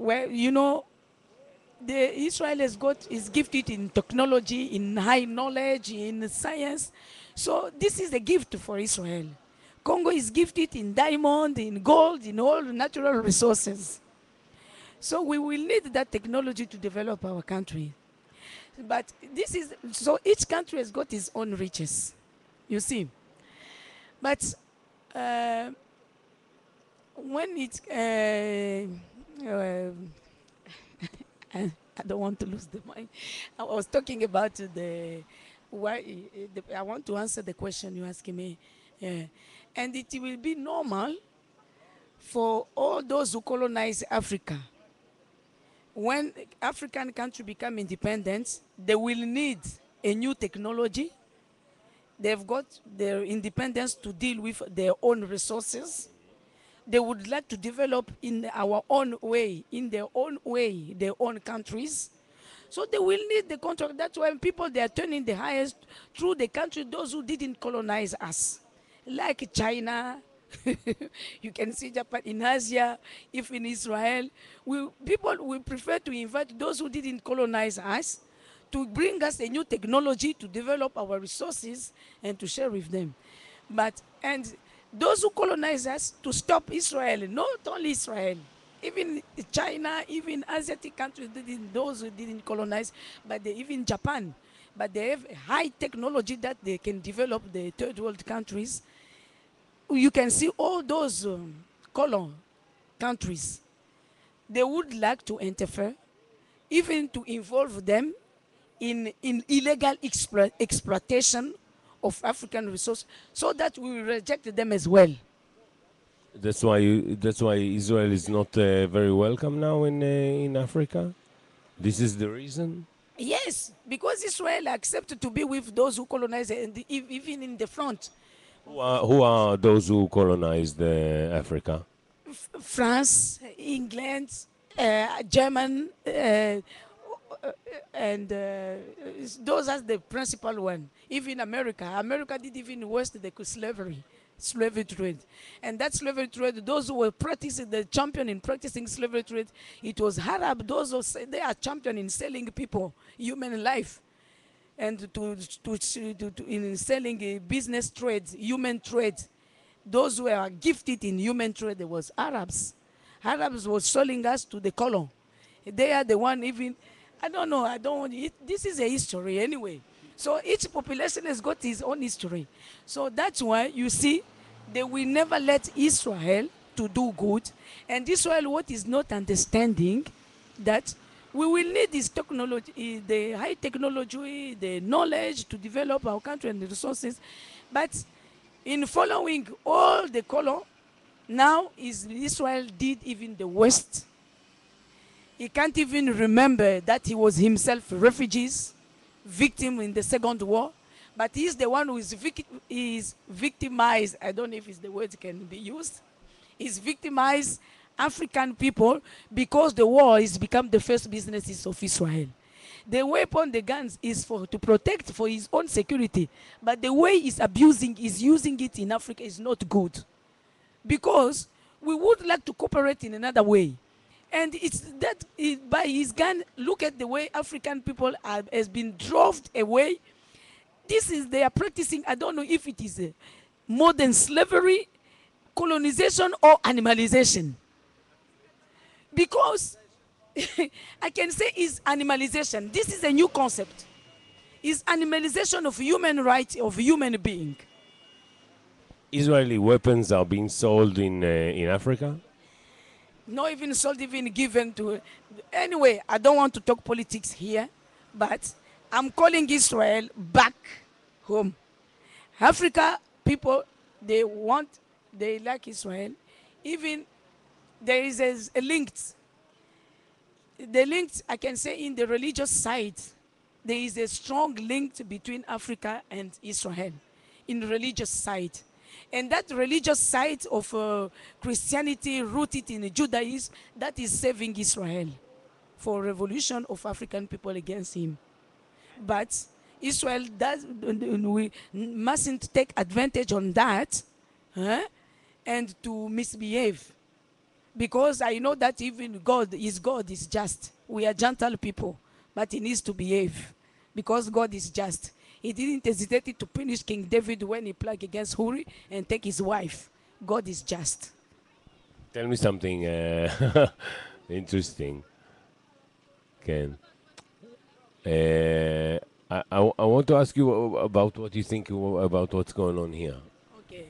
Well, Israel is gifted in technology, in high knowledge, in science. So this is a gift for Israel. Congo is gifted in diamond, in gold, in all natural resources. So we will need that technology to develop our country. But so each country has got its own riches, you see. But uh, when it's, I don't want to lose the mind. I was talking about I want to answer the question you're asking me. Yeah. And it will be normal for all those who colonize Africa. When African country become independent, they will need a new technology. They've got their independence to deal with their own resources. They would like to develop in our own way, their own countries. So they will need the contract. That's why people, they are turning the highest through the country, those who didn't colonize us. Like China, you can see Japan, in Asia, if in Israel. People will prefer to invite those who didn't colonize us to bring us a new technology to develop our resources and to share with them. And those who colonize us to stop Israel, not only Israel, even China, even Asiatic countries, those who didn't colonize, but even Japan. But they have high technology that they can develop the third world countries. You can see all those colon countries, they would like to interfere, even to involve them in illegal exploitation of African resources, so that we reject them as well. That's why Israel is not very welcome now in Africa. This is the reason. Yes, because Israel accepted to be with those who colonize, and even in the front. Who are those who colonized Africa? France, England, German, and those are the principal one. Even America did even worse the slavery trade. And that slavery trade, those who were practicing, the champion in practicing slavery trade, it was Arab. Those who say they are champion in selling people, human life, and in selling a business trade, human trade. Those who are gifted in human trade, there was Arabs. Arabs were selling us to the colon. They are the one even, I don't know, this is a history anyway. So each population has got his own history. So that's why you see, they will never let Israel to do good. And Israel, what is not understanding, that we will need this technology, the high technology, the knowledge to develop our country and the resources. But in following all the color, now Israel did even the worst. He can't even remember that he was himself refugees, victim in the Second War. But he's the one who is victimized. I don't know if the word can be used. He's victimized African people because the war has become the first businesses of Israel. The weapon, the guns, is to protect for his own security. But the way he's using it in Africa is not good. Because we would like to cooperate in another way. And it's that by his gun, look at the way African people has been drove away. They are practicing, I don't know if it is a modern slavery, colonization, or animalization. Because I can say is animalization. This is a new concept. Is animalization of human rights, of human being. Israeli weapons are being sold in Africa. Not even sold, even given to. Anyway, I don't want to talk politics here, but I'm calling Israel back home. Africa people, they like Israel. Even there is a link. The link, I can say, in the religious side, there is a strong link between Africa and Israel in the religious side. And that religious side of Christianity rooted in Judaism, that is saving Israel for revolution of African people against him. But Israel we mustn't take advantage on that and to misbehave. Because I know that even God is just. We are gentle people, but he needs to behave because God is just. He didn't hesitate to punish King David when he plagued against Huri and take his wife. God is just. Tell me something interesting, Ken. I want to ask you about what you think about what's going on here. Okay.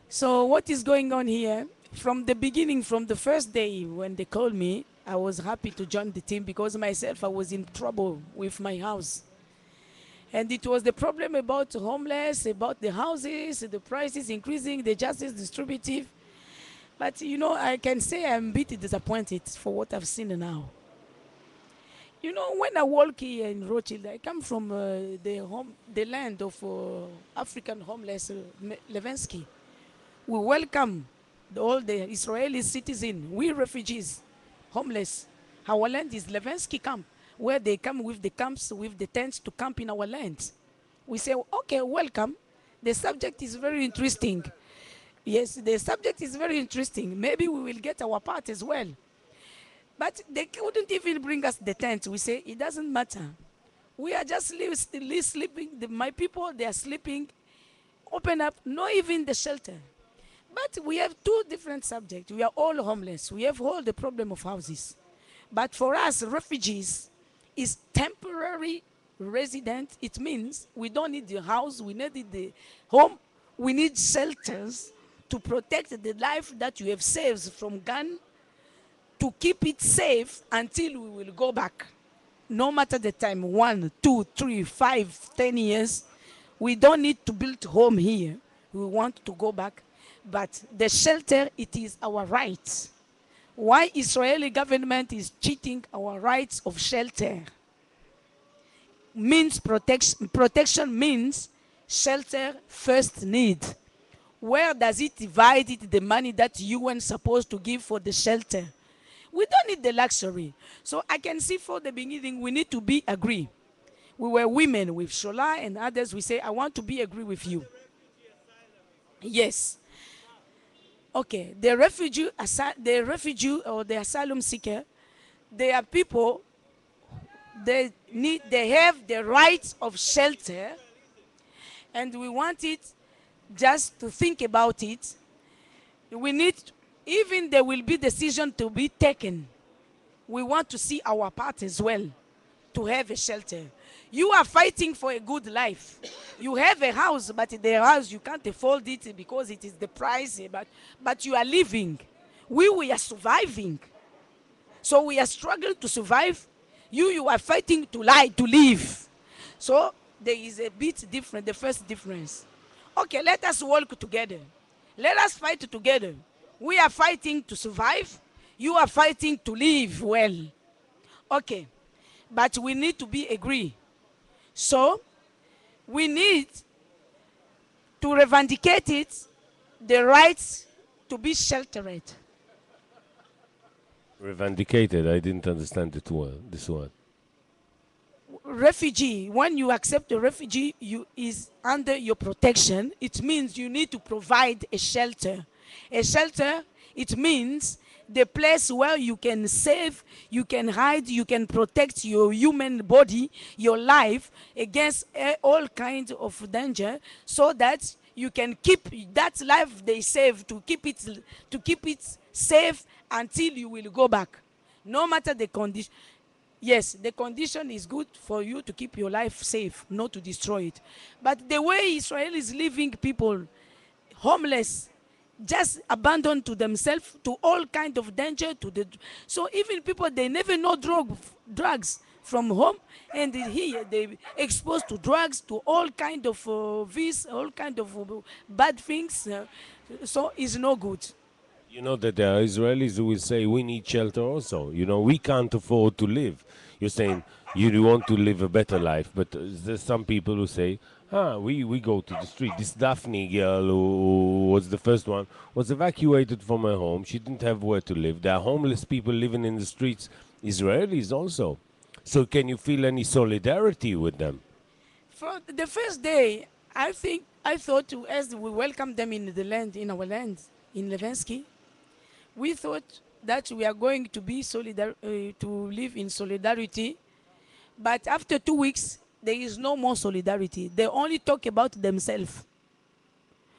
So what is going on here? From the beginning, from the first day when they called me, I was happy to join the team because myself, I was in trouble with my house. And it was the problem about homeless, about the houses, the prices increasing, the justice distributive. But you know, I can say I'm a bit disappointed for what I've seen now. You know, when I walk here in Rothschild, I come from the land of African homeless, Levensky. We welcome all the Israeli citizens, we refugees, homeless. Our land is Levensky camp, where they come with the camps, with the tents to camp in our land. We say, okay, welcome. The subject is very interesting. Yes, the subject is very interesting. Maybe we will get our part as well. But they couldn't even bring us the tent. We say, it doesn't matter. We are just sleeping. My people, they are sleeping. Open up, not even the shelter. But we have two different subjects. We are all homeless. We have all the problem of houses. But for us, refugees is temporary resident. It means we don't need the house. We need the home. We need shelters to protect the life that you have saved from gun, to keep it safe until we will go back. No matter the time, 1, 2, 3, 5, 10 years, we don't need to build home here. We want to go back. But the shelter, it is our right. Why Israeli government is cheating our rights of shelter? Means protection. Protection means shelter first need. Where does it divide the money that UN supposed to give for the shelter? We don't need the luxury. So I can see for the beginning, we need to be agree. We were women with Shola and others. We say, I want to be agree with you. Yes. Okay. The refugee or the asylum seeker, they are people, they have the rights of shelter, and we want it just to think about it. We need, even there will be decision to be taken. We want to see our part as well, to have a shelter. You are fighting for a good life. You have a house, but the house, you can't afford it because it is the price, but you are living. We are surviving. So we are struggling to survive. You are fighting to live. So there is a bit different, the first difference. Okay, let us work together. Let us fight together. We are fighting to survive. You are fighting to live well. Okay, but we need to be agree. So we need to reivindicate it, the rights to be sheltered. Revandicated. I didn't understand it well. This word. Refugee, when you accept a refugee, you is under your protection. It means you need to provide a shelter. A shelter, it means the place where you can save, you can hide, you can protect your human body, your life against all kinds of danger, so that you can keep that life they save, to keep it safe until you will go back, no matter the condition. Yes, the condition is good for you to keep your life safe, not to destroy it. But the way Israel is leaving people homeless, just abandoned to themselves, to all kind of danger, so even people, they never know drugs from home, and here they exposed to drugs, to all kind of all kind of bad things. So it's no good. You know that there are Israelis who will say we need shelter also. You know, we can't afford to live. You're saying you want to live a better life, but there's some people who say, we go to the street. This Daphne girl who was the first one was evacuated from her home. She didn't have where to live. There are homeless people living in the streets, Israelis also. So can you feel any solidarity with them? For the first day, I thought as we welcome them in the land, in our land, in Levensky, we thought that we are going to be to live in solidarity. But after 2 weeks, there is no more solidarity. They only talk about themselves.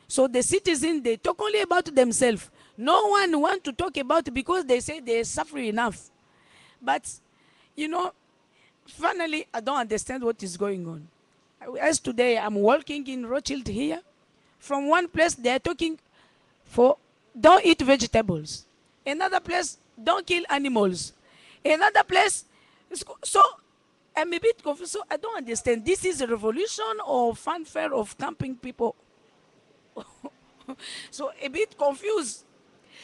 So the citizens, they talk only about themselves. No one wants to talk about it because they say they suffer enough. But, you know, finally, I don't understand what is going on. As today, I'm working in Rothschild here. From one place, they are talking for don't eat vegetables. Another place, don't kill animals. Another place, so I'm a bit confused. So I don't understand. This is a revolution or fanfare of camping people. So a bit confused.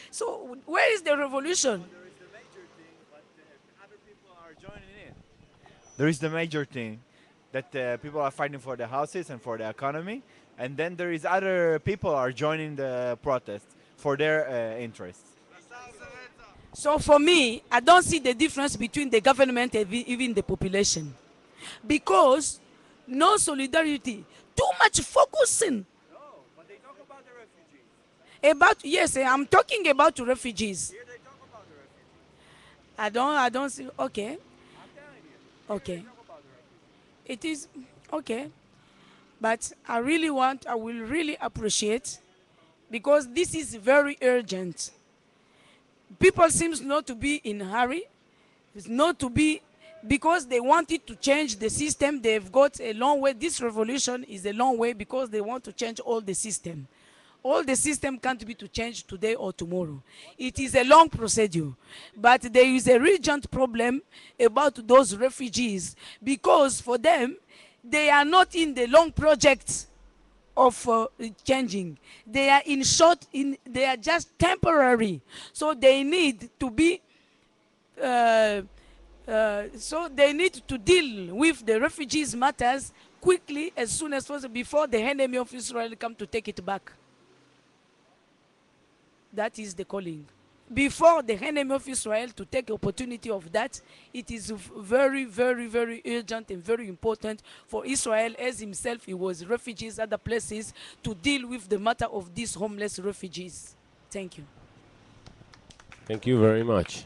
So where is the revolution? There is the major thing, but other people are joining in. There is the major thing that people are fighting for the houses and for the economy, and then there is other people are joining the protest for their interests. So for me, I don't see the difference between the government and even the population. Because no solidarity, too much focusing. No, but they talk about the refugees. Yes, I'm talking about refugees. Here they talk about the refugees. I don't see, okay, I'm telling you. okay. They talk about the refugees. It is, okay. But I will really appreciate, because this is very urgent. People seems not to be in a hurry. It's not to be, because they wanted to change the system. They've got a long way. This revolution is a long way because they want to change all the system. All the system can't be to change today or tomorrow. It is a long procedure. But there is a urgent problem about those refugees, because for them, they are not in the long project of changing. They are in short, they are just temporary. So they need to be, so they need to deal with the refugees matters quickly, as soon as possible, before the enemy of Israel come to take it back. That is the calling. Before the enemy of Israel to take opportunity of that, it is very, very, very urgent and very important for Israel, as himself, he was refugees other places, to deal with the matter of these homeless refugees. Thank you. Thank you very much.